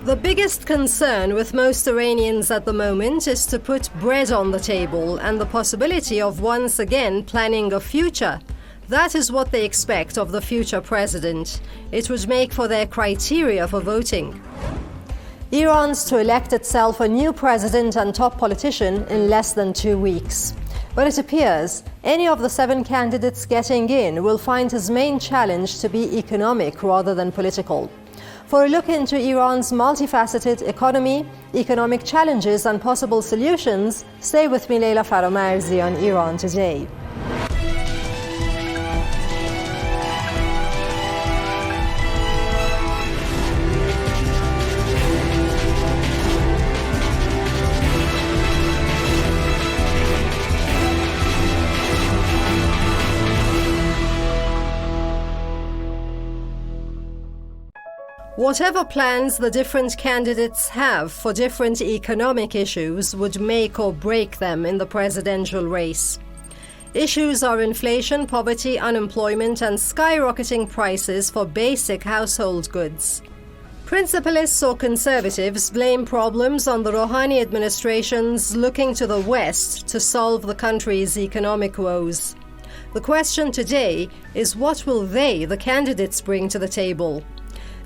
The biggest concern with most Iranians at the moment is to put bread on the table and the possibility of once again planning a future. That is what they expect of the future president. It would make for their criteria for voting. Iran's to elect itself a new president and top politician in less than 2 weeks. But it appears any of the 7 candidates getting in will find his main challenge to be economic rather than political. For a look into Iran's multifaceted economy, economic challenges and possible solutions, stay with me, Leila Faramarzi, on Iran Today. Whatever plans the different candidates have for different economic issues would make or break them in the presidential race. Issues are inflation, poverty, unemployment, and skyrocketing prices for basic household goods. Principalists or conservatives blame problems on the Rouhani administration's looking to the West to solve the country's economic woes. The question today is, what will they, the candidates, bring to the table?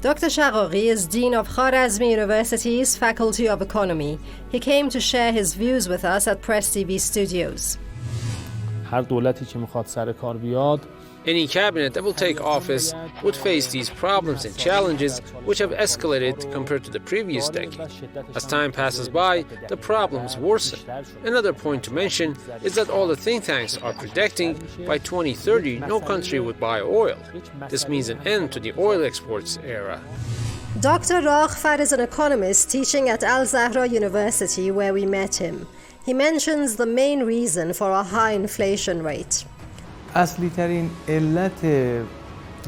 Dr. Shaqaqi is Dean of Khwarazmi University's Faculty of Economy. He came to share his views with us at Press TV Studios. Any cabinet that will take office would face these problems and challenges, which have escalated compared to the previous decade. As time passes by, the problems worsen. Another point to mention is that all the think tanks are predicting by 2030 no country would buy oil. This means an end to the oil exports era. Dr. Raghfar is an economist teaching at Al-Zahra University, where we met him. He mentions the main reason for a high inflation rate. The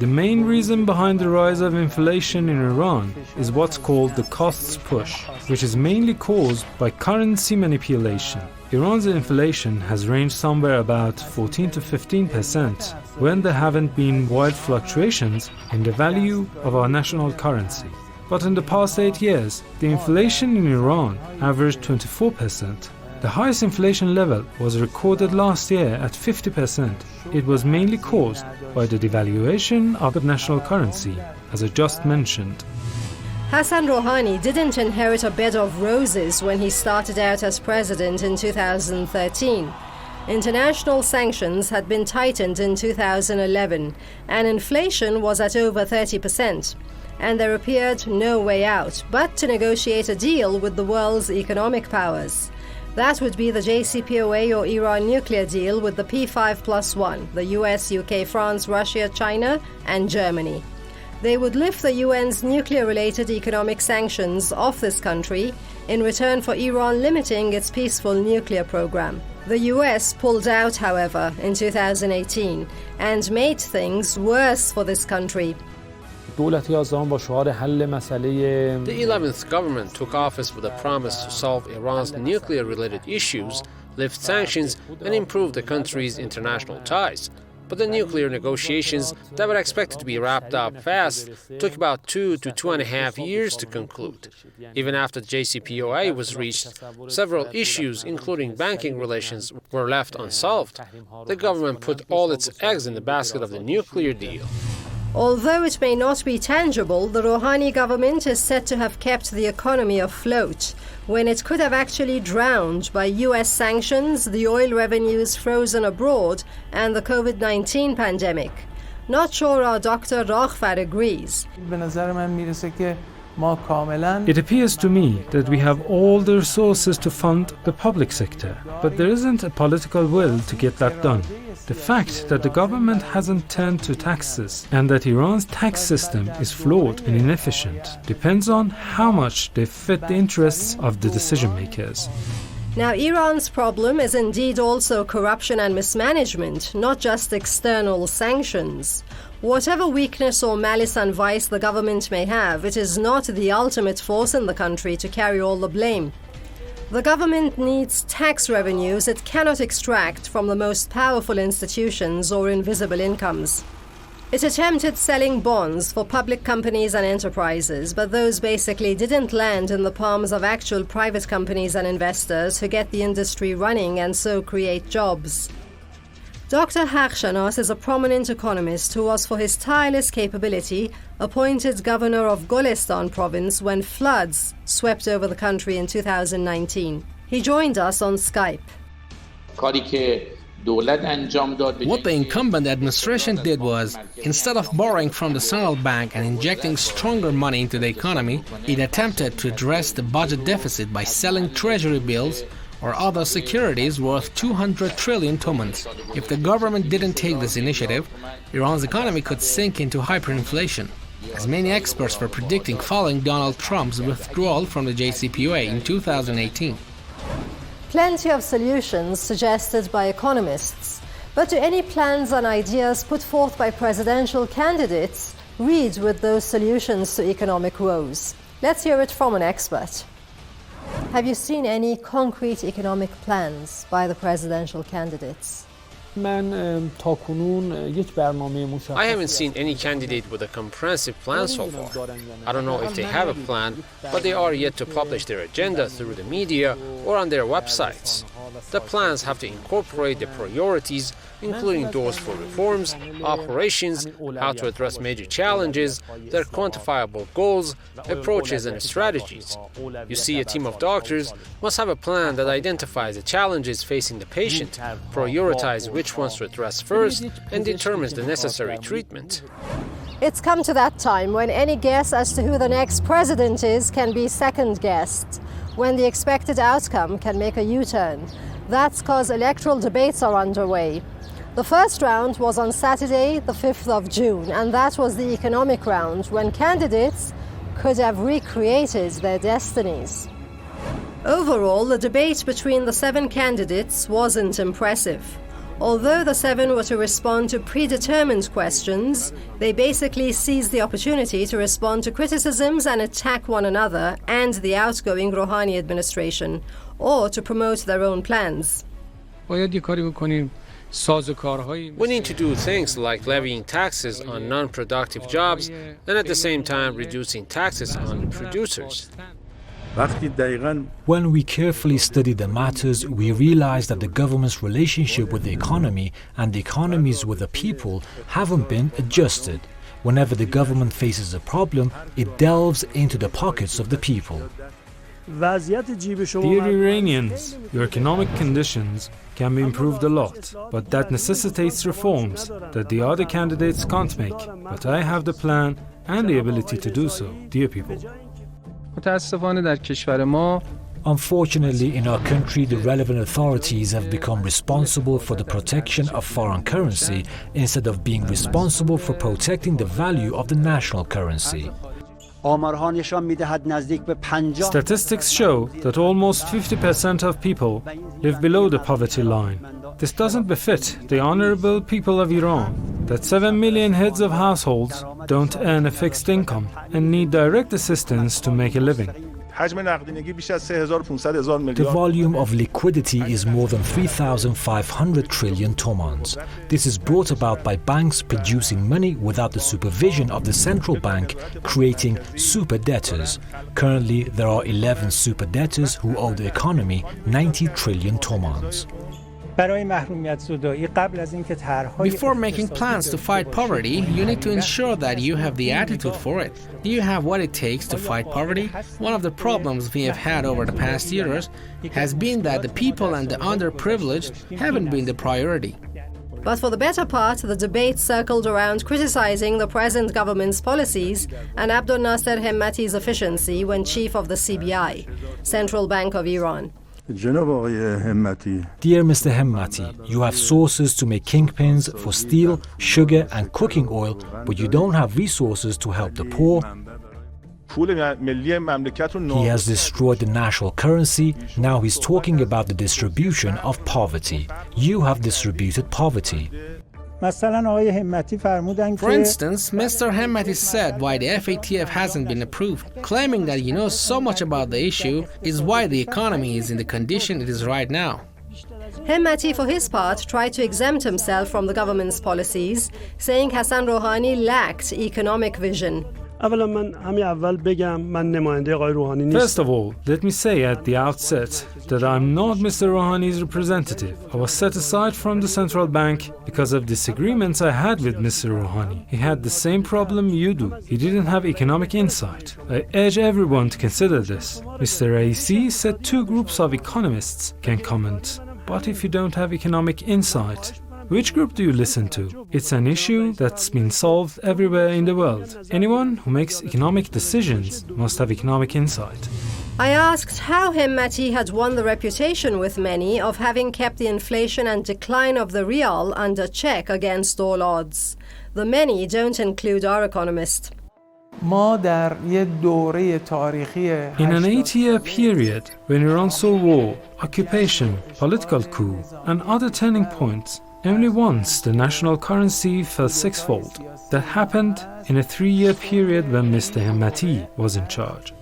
main reason behind the rise of inflation in Iran is what's called the costs push, which is mainly caused by currency manipulation. Iran's inflation has ranged somewhere about 14 to 15% when there haven't been wild fluctuations in the value of our national currency. But in the past 8 years, the inflation in Iran averaged 24%. The highest inflation level was recorded last year at 50%. It was mainly caused by the devaluation of the national currency, as I just mentioned. Hassan Rouhani didn't inherit a bed of roses when he started out as president in 2013. International sanctions had been tightened in 2011, and inflation was at over 30%. And there appeared no way out but to negotiate a deal with the world's economic powers. That would be the JCPOA or Iran nuclear deal with the P5+1, the US, UK, France, Russia, China, and Germany. They would lift the UN's nuclear-related economic sanctions off this country in return for Iran limiting its peaceful nuclear program. The US pulled out, however, in 2018 and made things worse for this country. The 11th government took office with a promise to solve Iran's nuclear-related issues, lift sanctions, and improve the country's international ties. But the nuclear negotiations that were expected to be wrapped up fast took about 2 to 2.5 years to conclude. Even after the JCPOA was reached, several issues, including banking relations, were left unsolved. The government put all its eggs in the basket of the nuclear deal. Although it may not be tangible, the Rouhani government is said to have kept the economy afloat when it could have actually drowned by US sanctions, the oil revenues frozen abroad, and the COVID-19 pandemic. Not sure our Dr. Raghfar agrees. It appears to me that we have all the resources to fund the public sector, but there isn't a political will to get that done. The fact that the government hasn't turned to taxes and that Iran's tax system is flawed and inefficient depends on how much they fit the interests of the decision makers. Now, Iran's problem is indeed also corruption and mismanagement, not just external sanctions. Whatever weakness or malice and vice the government may have, it is not the ultimate force in the country to carry all the blame. The government needs tax revenues it cannot extract from the most powerful institutions or invisible incomes. It attempted selling bonds for public companies and enterprises, but those basically didn't land in the palms of actual private companies and investors who get the industry running and so create jobs. Dr. Hakshanas is a prominent economist who was, for his tireless capability, appointed governor of Golestan province when floods swept over the country in 2019. He joined us on Skype. What the incumbent administration did was, instead of borrowing from the central bank and injecting stronger money into the economy, it attempted to address the budget deficit by selling treasury bills or other securities worth 200 trillion tomans. If the government didn't take this initiative, Iran's economy could sink into hyperinflation, as many experts were predicting following Donald Trump's withdrawal from the JCPOA in 2018. Plenty of solutions suggested by economists, but do any plans and ideas put forth by presidential candidates read with those solutions to economic woes? Let's hear it from an expert. Have you seen any concrete economic plans by the presidential candidates? I haven't seen any candidate with a comprehensive plan so far. I don't know if they have a plan, but they are yet to publish their agenda through the media or on their websites. The plans have to incorporate the priorities, including those for reforms, operations, how to address major challenges, their quantifiable goals, approaches and strategies. You see, a team of doctors must have a plan that identifies the challenges facing the patient, prioritizes which ones to address first, and determines the necessary treatment. It's come to that time when any guess as to who the next president is can be second-guessed, when the expected outcome can make a U-turn. That's because electoral debates are underway. The first round was on Saturday, the 5th of June, and that was the economic round, when candidates could have recreated their destinies. Overall, the debate between the 7 candidates wasn't impressive. Although the 7 were to respond to predetermined questions, they basically seized the opportunity to respond to criticisms and attack one another and the outgoing Rouhani administration, or to promote their own plans. We need to do things like levying taxes on non-productive jobs and at the same time reducing taxes on the producers. When we carefully studied the matters, we realized that the government's relationship with the economy and the economies with the people haven't been adjusted. Whenever the government faces a problem, it delves into the pockets of the people. Dear Iranians, your economic conditions can be improved a lot, but that necessitates reforms that the other candidates can't make. But I have the plan and the ability to do so, dear people. Unfortunately, in our country, the relevant authorities have become responsible for the protection of foreign currency instead of being responsible for protecting the value of the national currency. Statistics show that almost 50% of people live below the poverty line. This doesn't befit the honorable people of Iran, that 7 million heads of households don't earn a fixed income and need direct assistance to make a living. The volume of liquidity is more than 3,500 trillion tomans. This is brought about by banks producing money without the supervision of the central bank, creating super debtors. Currently, there are 11 super debtors who owe the economy 90 trillion tomans. Before making plans to fight poverty, you need to ensure that you have the attitude for it. Do you have what it takes to fight poverty? One of the problems we have had over the past years has been that the people and the underprivileged haven't been the priority. But for the better part, the debate circled around criticizing the present government's policies and Abdul Nasser Hemmati's efficiency when chief of the CBI, Central Bank of Iran. Dear Mr. Hemmati, you have sources to make kingpins for steel, sugar and cooking oil, but you don't have resources to help the poor. He has destroyed the national currency. Now he's talking about the distribution of poverty. You have distributed poverty. For instance, Mr. Hemmati said why the FATF hasn't been approved, claiming that he knows so much about the issue is why the economy is in the condition it is right now. Hemmati, for his part, tried to exempt himself from the government's policies, saying Hassan Rouhani lacked economic vision. First of all, let me say at the outset that I'm not Mr. Rouhani's representative. I was set aside from the central bank because of disagreements I had with Mr. Rouhani. He had the same problem you do. He didn't have economic insight. I urge everyone to consider this. Mr. Raisi said 2 groups of economists can comment. But if you don't have economic insight, which group do you listen to? It's an issue that's been solved everywhere in the world. Anyone who makes economic decisions must have economic insight. I asked how Hemmati had won the reputation with many of having kept the inflation and decline of the rial under check against all odds. The many don't include our economist. In an 8-year period, when Iran saw war, occupation, political coup, and other turning points, only once the national currency fell 6-fold. That happened in a 3-year period when Mr. Hemmati was in charge.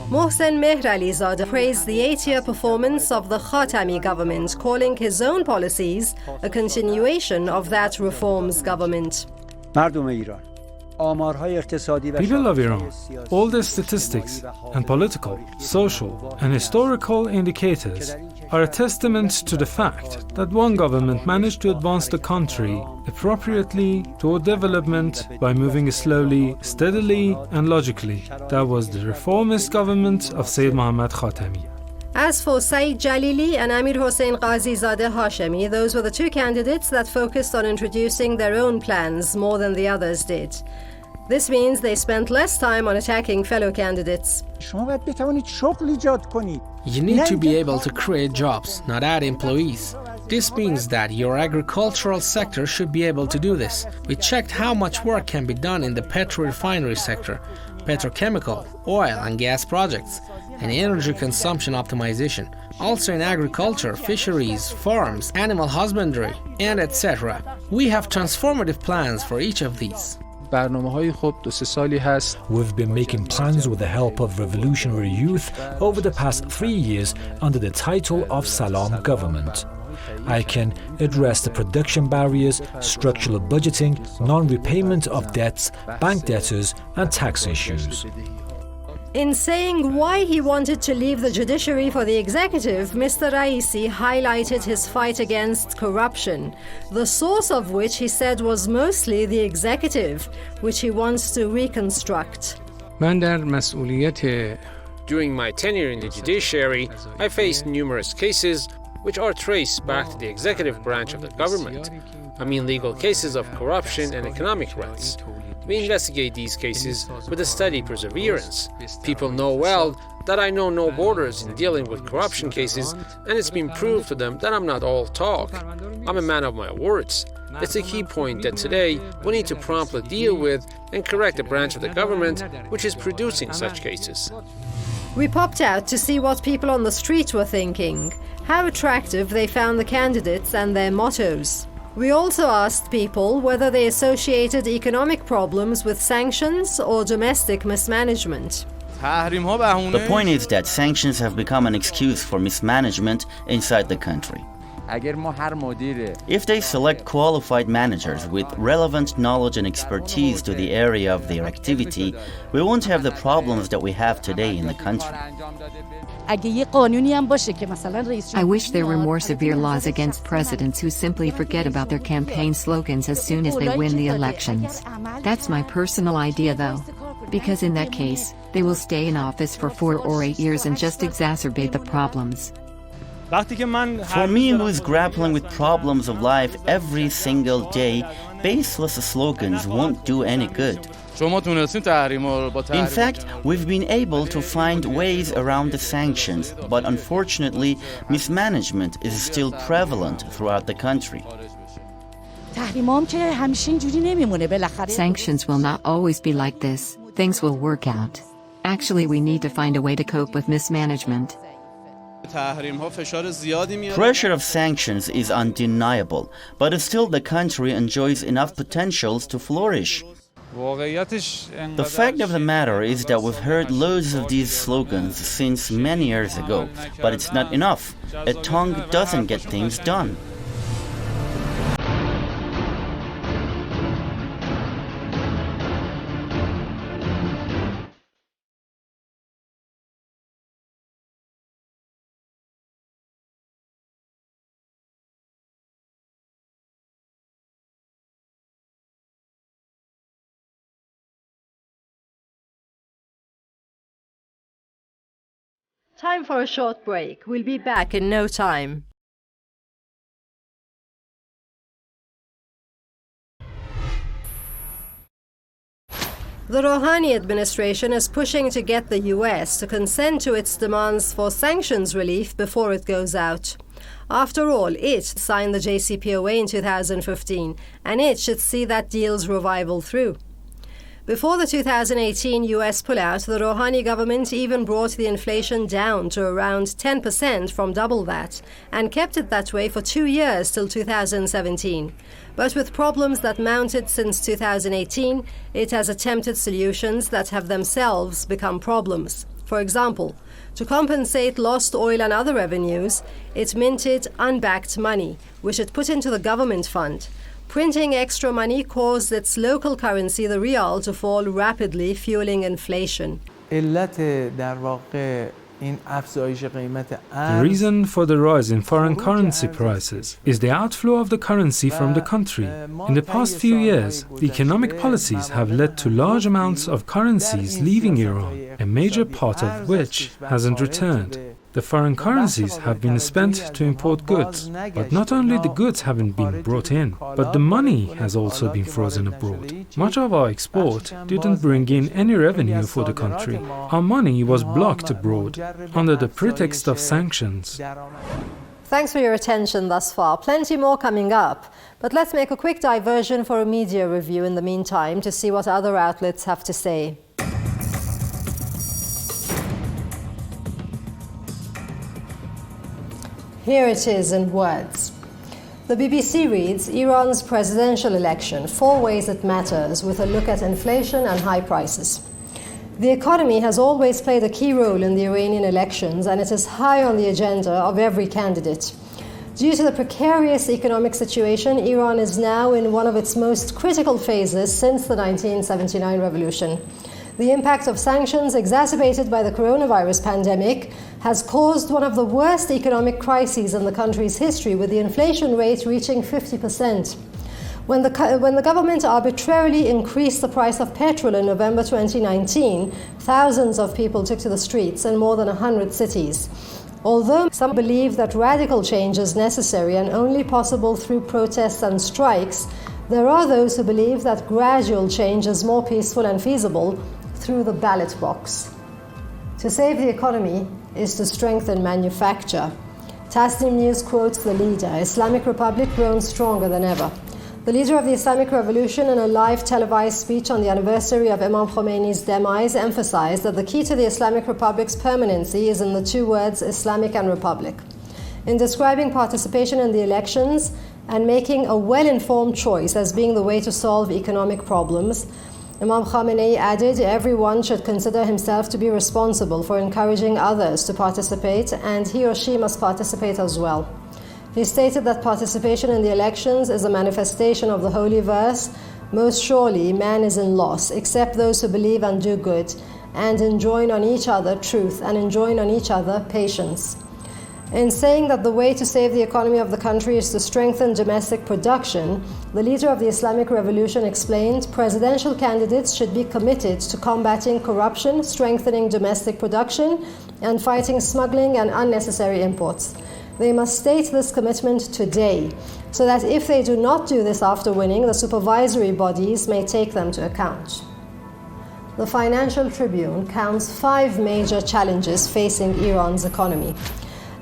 Mohsen Mehralizadeh praised the 8-year performance of the Khatami government, calling his own policies a continuation of that reforms government. People of Iran, all the statistics and political, social and historical indicators are a testament to the fact that one government managed to advance the country appropriately toward development by moving slowly, steadily and logically. That was the reformist government of Sayyid Muhammad Khatami. As for Saeed Jalili and Amir Hossein Qazizadeh Hashemi, those were the 2 candidates that focused on introducing their own plans more than the others did. This means they spent less time on attacking fellow candidates. You need to be able to create jobs, not add employees. This means that your agricultural sector should be able to do this. We checked how much work can be done in the petro-refinery sector, petrochemical, oil and gas projects, and energy consumption optimization. Also in agriculture, fisheries, farms, animal husbandry, and etc. We have transformative plans for each of these. We've been making plans with the help of revolutionary youth over the past 3 years under the title of Salam Government. I can address the production barriers, structural budgeting, non-repayment of debts, bank debtors and tax issues. In saying why he wanted to leave the judiciary for the executive, Mr. Raisi highlighted his fight against corruption, the source of which he said was mostly the executive, which he wants to reconstruct. During my tenure in the judiciary, I faced numerous cases which are traced back to the executive branch of the government. I mean legal cases of corruption and economic rights. We investigate these cases with a steady perseverance. People know well that I know no borders in dealing with corruption cases, and it's been proved to them that I'm not all talk. I'm a man of my words. It's a key point that today we need to promptly deal with and correct the branch of the government which is producing such cases. We popped out to see what people on the street were thinking, how attractive they found the candidates and their mottos. We also asked people whether they associated economic problems with sanctions or domestic mismanagement. The point is that sanctions have become an excuse for mismanagement inside the country. If they select qualified managers with relevant knowledge and expertise to the area of their activity, we won't have the problems that we have today in the country. I wish there were more severe laws against presidents who simply forget about their campaign slogans as soon as they win the elections. That's my personal idea though. Because in that case, they will stay in office for 4 or 8 years and just exacerbate the problems. For me, who is grappling with problems of life every single day, baseless slogans won't do any good. In fact, we've been able to find ways around the sanctions, but unfortunately, mismanagement is still prevalent throughout the country. Sanctions will not always be like this. Things will work out. Actually, we need to find a way to cope with mismanagement. Pressure of sanctions is undeniable, but still the country enjoys enough potentials to flourish. The fact of the matter is that we've heard loads of these slogans since many years ago, but it's not enough. A tongue doesn't get things done. Time for a short break. We'll be back in no time. The Rouhani administration is pushing to get the US to consent to its demands for sanctions relief before it goes out. After all, it signed the JCPOA in 2015, and it should see that deal's revival through. Before the 2018 US pullout, the Rouhani government even brought the inflation down to around 10% from double that, and kept it that way for 2 years till 2017. But with problems that mounted since 2018, it has attempted solutions that have themselves become problems. For example, to compensate lost oil and other revenues, it minted unbacked money, which it put into the government fund. Printing extra money caused its local currency, the rial, to fall rapidly, fueling inflation. The reason for the rise in foreign currency prices is the outflow of the currency from the country. In the past few years, the economic policies have led to large amounts of currencies leaving Iran, a major part of which hasn't returned. The foreign currencies have been spent to import goods, but not only the goods haven't been brought in, but the money has also been frozen abroad. Much of our export didn't bring in any revenue for the country. Our money was blocked abroad under the pretext of sanctions. Thanks for your attention thus far. Plenty more coming up. But let's make a quick diversion for a media review in the meantime to see what other outlets have to say. Here it is in words. The BBC reads, Iran's presidential election, 4 ways it matters, with a look at inflation and high prices. The economy has always played a key role in the Iranian elections, and it is high on the agenda of every candidate. Due to the precarious economic situation, Iran is now in one of its most critical phases since the 1979 revolution. The impact of sanctions exacerbated by the coronavirus pandemic has caused one of the worst economic crises in the country's history, with the inflation rate reaching 50%. When the government arbitrarily increased the price of petrol in November 2019, thousands of people took to the streets in more than 100 cities. Although some believe that radical change is necessary and only possible through protests and strikes, there are those who believe that gradual change is more peaceful and feasible through the ballot box. To save the economy is to strengthen manufacture. Tasnim News quotes the leader, Islamic Republic grown stronger than ever. The leader of the Islamic Revolution, in a live televised speech on the anniversary of Imam Khomeini's demise, emphasized that the key to the Islamic Republic's permanency is in the 2 words Islamic and Republic. In describing participation in the elections and making a well-informed choice as being the way to solve economic problems, Imam Khamenei added, everyone should consider himself to be responsible for encouraging others to participate, and he or she must participate as well. He stated that participation in the elections is a manifestation of the holy verse, most surely man is in loss, except those who believe and do good, and enjoin on each other truth, and enjoin on each other patience. In saying that the way to save the economy of the country is to strengthen domestic production, the leader of the Islamic Revolution explained presidential candidates should be committed to combating corruption, strengthening domestic production, and fighting smuggling and unnecessary imports. They must state this commitment today, so that if they do not do this after winning, the supervisory bodies may take them to account. The Financial Tribune counts 5 major challenges facing Iran's economy.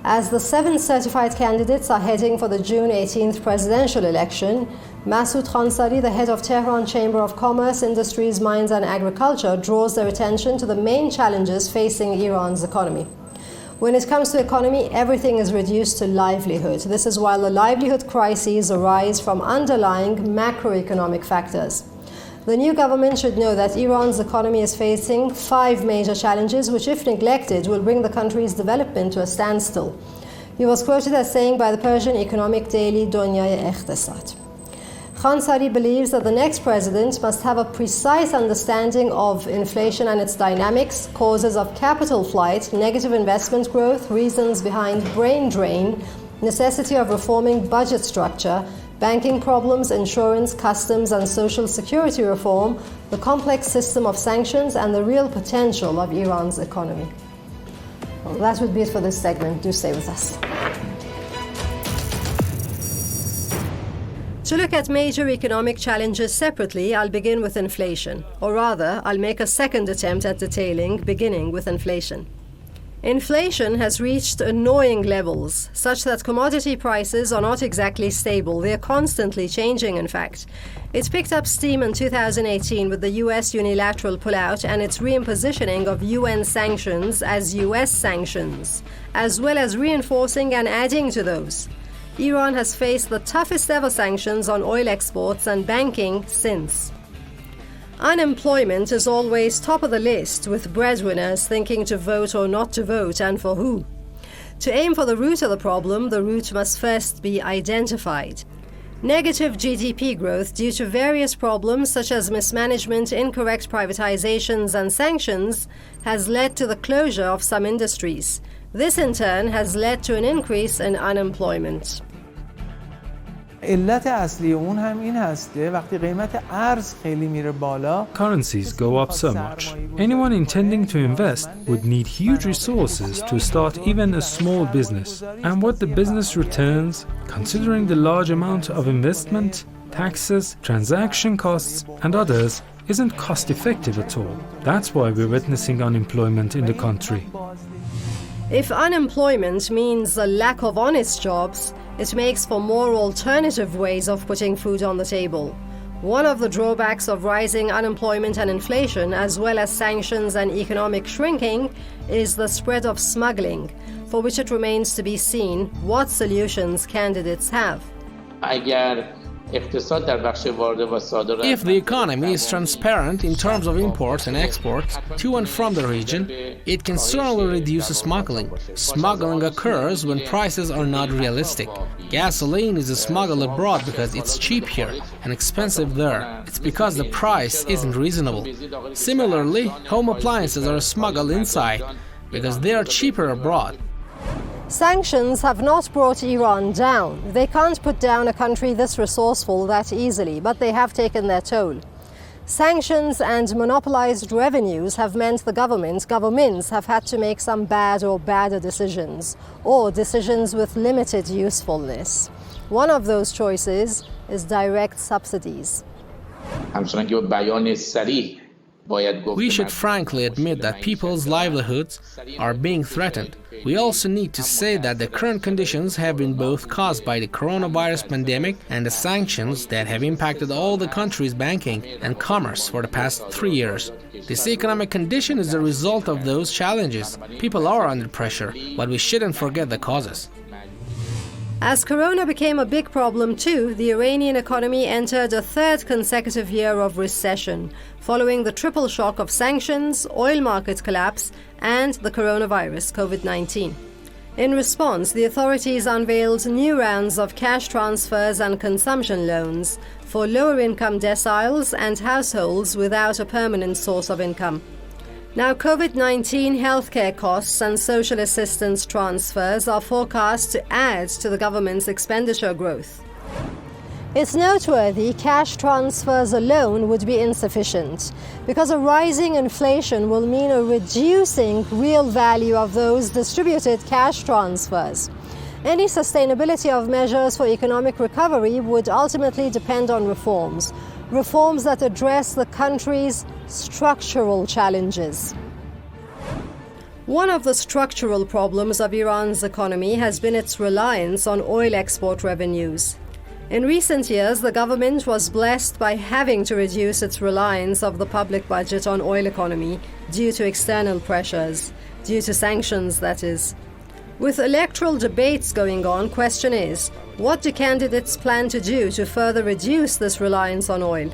As the 7 certified candidates are heading for the June 18th presidential election, Masoud Khansari, the head of Tehran Chamber of Commerce, Industries, Mines and Agriculture, draws their attention to the main challenges facing Iran's economy. When it comes to economy, everything is reduced to livelihood. This is while the livelihood crises arise from underlying macroeconomic factors. The new government should know that Iran's economy is facing 5 major challenges which, if neglected, will bring the country's development to a standstill. He was quoted as saying by the Persian economic daily Dunyay Iqtisad. Khansari believes that the next president must have a precise understanding of inflation and its dynamics, causes of capital flight, negative investment growth, reasons behind brain drain, necessity of reforming budget structure, banking problems, insurance, customs and social security reform, the complex system of sanctions and the real potential of Iran's economy. Well, that would be it for this segment. Do stay with us. To look at major economic challenges separately, I'll begin with inflation. Or rather, I'll make a second attempt at detailing, beginning with inflation. Inflation has reached annoying levels, such that commodity prices are not exactly stable. They're constantly changing, in fact. It picked up steam in 2018 with the US unilateral pullout and its reimpositioning of UN sanctions as US sanctions, as well as reinforcing and adding to those. Iran has faced the toughest ever sanctions on oil exports and banking since. Unemployment is always top of the list, with breadwinners thinking to vote or not to vote, and for who. To aim for the root of the problem, the root must first be identified. Negative GDP growth due to various problems such as mismanagement, incorrect privatizations and sanctions has led to the closure of some industries. This in turn has led to an increase in unemployment. Currencies go up so much. Anyone intending to invest would need huge resources to start even a small business. And what the business returns, considering the large amount of investment, taxes, transaction costs, and others, isn't cost-effective at all. That's why we're witnessing unemployment in the country. If unemployment means a lack of honest jobs, it makes for more alternative ways of putting food on the table. One of the drawbacks of rising unemployment and inflation, as well as sanctions and economic shrinking, is the spread of smuggling, for which it remains to be seen what solutions candidates have. If the economy is transparent in terms of imports and exports to and from the region, it can certainly reduce smuggling. Smuggling occurs when prices are not realistic. Gasoline is smuggled abroad because it's cheap here and expensive there. It's because the price isn't reasonable. Similarly, home appliances are smuggled inside because they are cheaper abroad. Sanctions have not brought Iran down. They can't put down a country this resourceful that easily, but they have taken their toll. Sanctions and monopolized revenues have meant the governments have had to make some bad or badder decisions, or decisions with limited usefulness. One of those choices is direct subsidies. We should frankly admit that people's livelihoods are being threatened. We also need to say that the current conditions have been both caused by the coronavirus pandemic and the sanctions that have impacted all the country's banking and commerce for the past 3 years. This economic condition is the result of those challenges. People are under pressure, but we shouldn't forget the causes. As corona became a big problem too, the Iranian economy entered a third consecutive year of recession, following the triple shock of sanctions, oil market collapse, and the coronavirus, COVID-19. In response, the authorities unveiled new rounds of cash transfers and consumption loans for lower-income deciles and households without a permanent source of income. Now, COVID-19 healthcare costs and social assistance transfers are forecast to add to the government's expenditure growth. It's noteworthy cash transfers alone would be insufficient, because a rising inflation will mean a reducing real value of those distributed cash transfers. Any sustainability of measures for economic recovery would ultimately depend on reforms that address the country's structural challenges. One of the structural problems of Iran's economy has been its reliance on oil export revenues. In recent years, the government was blessed by having to reduce its reliance of the public budget on oil economy due to external pressures, due to sanctions, that is. With electoral debates going on, question is, what do candidates plan to do to further reduce this reliance on oil?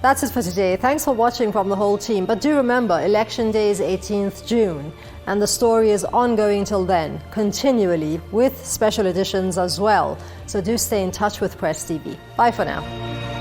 That's it for today. Thanks for watching from the whole team. But do remember, Election Day is 18th June, and the story is ongoing till then, continually, with special editions as well. So do stay in touch with Press TV. Bye for now.